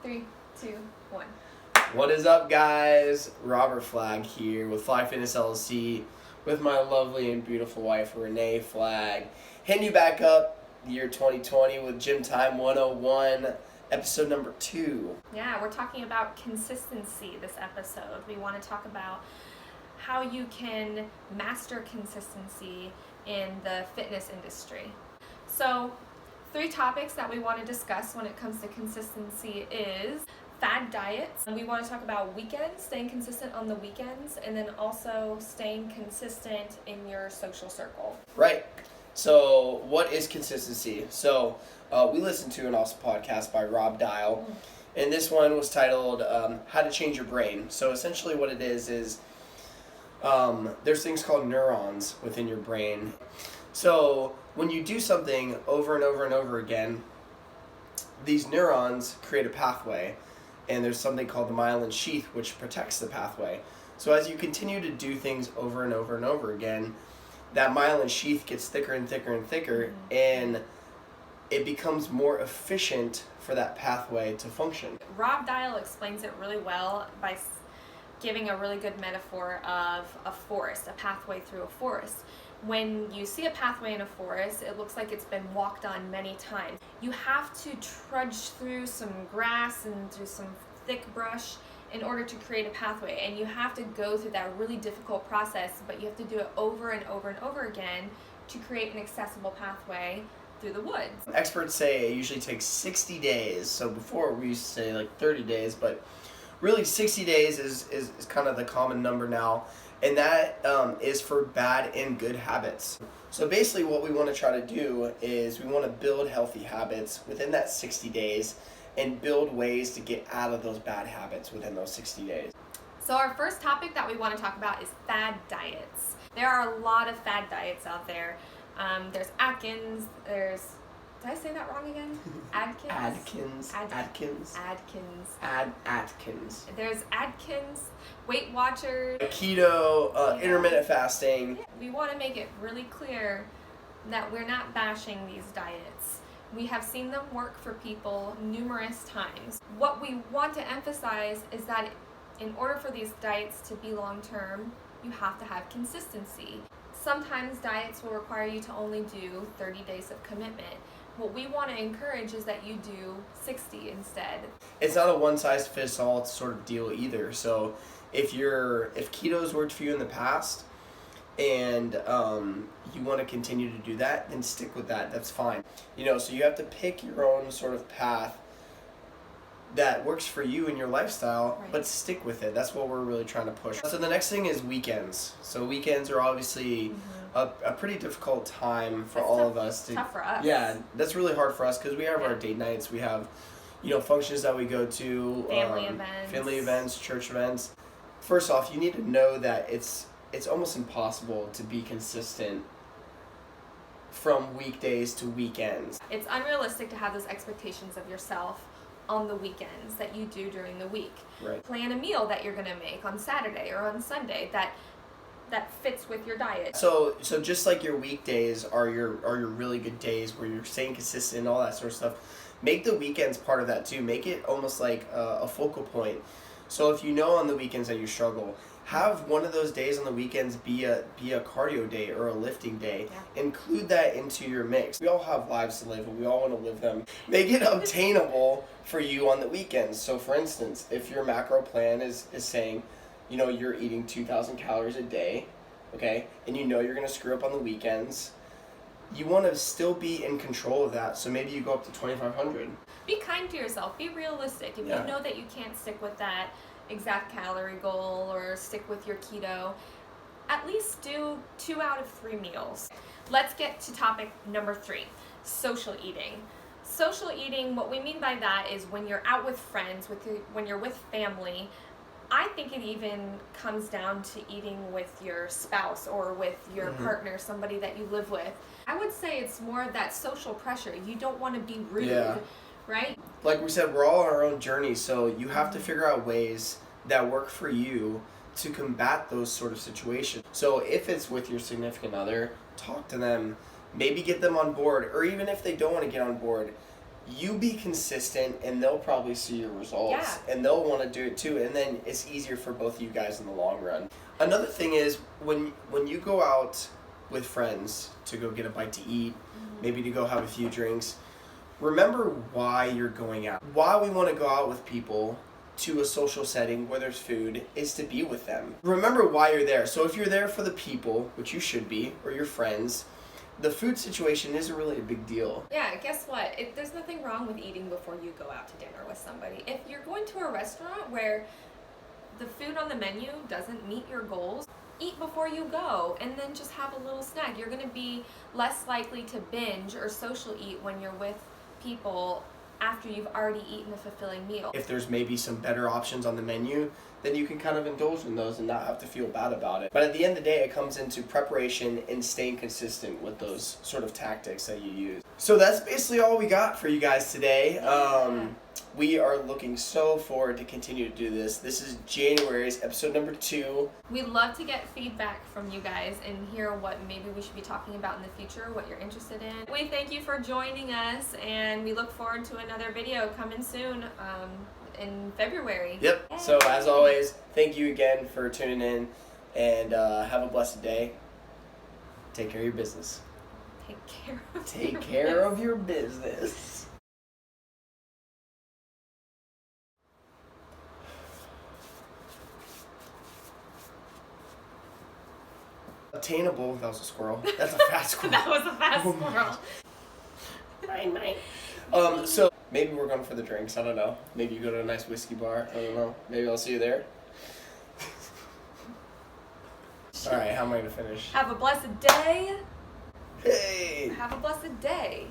3, 2, 1. What is up, guys? Robert Flagg here with Fly Fitness LLC with my lovely and beautiful wife, Renee Flagg. Hitting you back up the year 2020 with Gym Time 101, episode number 2. Yeah, we're talking about consistency this episode. We want to talk about how you can master consistency in the fitness industry. So, 3 topics that we want to discuss when it comes to consistency is fad diets. We want to talk about weekends, staying consistent on the weekends, and then also staying consistent in your social circle. Right. So, what is consistency? So, we listened to an awesome podcast by Rob Dial, and this one was titled How to Change Your Brain. So, essentially what it is there's things called neurons within your brain. So, when you do something over and over and over again, these neurons create a pathway, and there's something called the myelin sheath which protects the pathway. So as you continue to do things over and over and over again, that myelin sheath gets thicker and thicker and thicker, and it becomes more efficient for that pathway to function. Rob Dial explains it really well by giving a really good metaphor of a forest, a pathway through a forest. When you see a pathway in a forest, it looks like it's been walked on many times. You have to trudge through some grass and through some thick brush in order to create a pathway, and you have to go through that really difficult process, but you have to do it over and over and over again to create an accessible pathway through the woods. Experts say it usually takes 60 days. So before we used to say like 30 days, but really 60 days is kind of the common number now. And that is for bad and good habits. So basically what we want to try to do is we want to build healthy habits within that 60 days and build ways to get out of those bad habits within those 60 days. So our first topic that we want to talk about is fad diets. There are a lot of fad diets out there. There's Atkins, did I say that wrong again? Atkins. Atkins. There's Atkins, Weight Watchers. Keto, intermittent fasting. We want to make it really clear that we're not bashing these diets. We have seen them work for people numerous times. What we want to emphasize is that in order for these diets to be long-term, you have to have consistency. Sometimes diets will require you to only do 30 days of commitment. What we want to encourage is that you do 60 instead. It's not a one-size-fits-all sort of deal either. So if keto's worked for you in the past and you want to continue to do that, then stick with that. That's fine. So you have to pick your own sort of path that works for you and your lifestyle, right, but stick with it. That's what we're really trying to push. So the next thing is weekends. So weekends are obviously a pretty difficult time for all of us. Tough for us. Yeah, that's really hard for us because we have our date nights. We have, functions that we go to, family events, church events. First off, you need to know that it's almost impossible to be consistent from weekdays to weekends. It's unrealistic to have those expectations of yourself on the weekends that you do during the week. Right. Plan a meal that you're going to make on Saturday or on Sunday that fits with your diet. So just like your weekdays are your really good days where you're staying consistent and all that sort of stuff, make the weekends part of that too. Make it almost like a focal point. So if on the weekends that you struggle, have one of those days on the weekends be a cardio day or a lifting day. Yeah. Include that into your mix. We all have lives to live and we all want to live them. Make it obtainable for you on the weekends. So for instance, if your macro plan is saying, you're eating 2,000 calories a day, okay, and you're going to screw up on the weekends, you want to still be in control of that. So maybe you go up to 2,500. Be kind to yourself. Be realistic. If you know that you can't stick with that exact calorie goal or stick with your keto, at least do 2 out of 3 meals. Let's get to topic number 3, social eating. Social eating, what we mean by that is when you're out with friends, when you're with family. I think it even comes down to eating with your spouse or with your partner, somebody that you live with. I would say it's more of that social pressure. You don't want to be rude, right? Like we said, we're all on our own journey, so you have to figure out ways that work for you to combat those sort of situations. So if it's with your significant other, talk to them, maybe get them on board, or even if they don't want to get on board, you be consistent, and they'll probably see your results, Yeah. and they'll want to do it too, and then it's easier for both of you guys in the long run. Another thing is when you go out with friends to go get a bite to eat, maybe to go have a few drinks, remember why you're going out. Why we want to go out with people to a social setting where there's food is to be with them. Remember why you're there. So if you're there for the people, which you should be, or your friends, the food situation isn't really a big deal. Yeah, guess what? There's nothing wrong with eating before you go out to dinner with somebody. If you're going to a restaurant where the food on the menu doesn't meet your goals, eat before you go and then just have a little snack. You're going to be less likely to binge or social eat when you're with people after you've already eaten a fulfilling meal. If there's maybe some better options on the menu, then you can kind of indulge in those and not have to feel bad about it. But at the end of the day, it comes into preparation and staying consistent with those sort of tactics that you use. So that's basically all we got for you guys today. We are looking so forward to continue to do this. This is January's episode number 2. We'd love to get feedback from you guys and hear what maybe we should be talking about in the future, what you're interested in. We thank you for joining us, and we look forward to another video coming soon in February. Yep. Yay. So as always, thank you again for tuning in, and have a blessed day. Take care of your business. Take care of your business. Attainable. That was a squirrel. That's a fast squirrel. That was a fast squirrel. Mine. So maybe we're going for the drinks. I don't know. Maybe you go to a nice whiskey bar. I don't know. Maybe I'll see you there. All right. How am I gonna finish? Have a blessed day. Hey. Have a blessed day.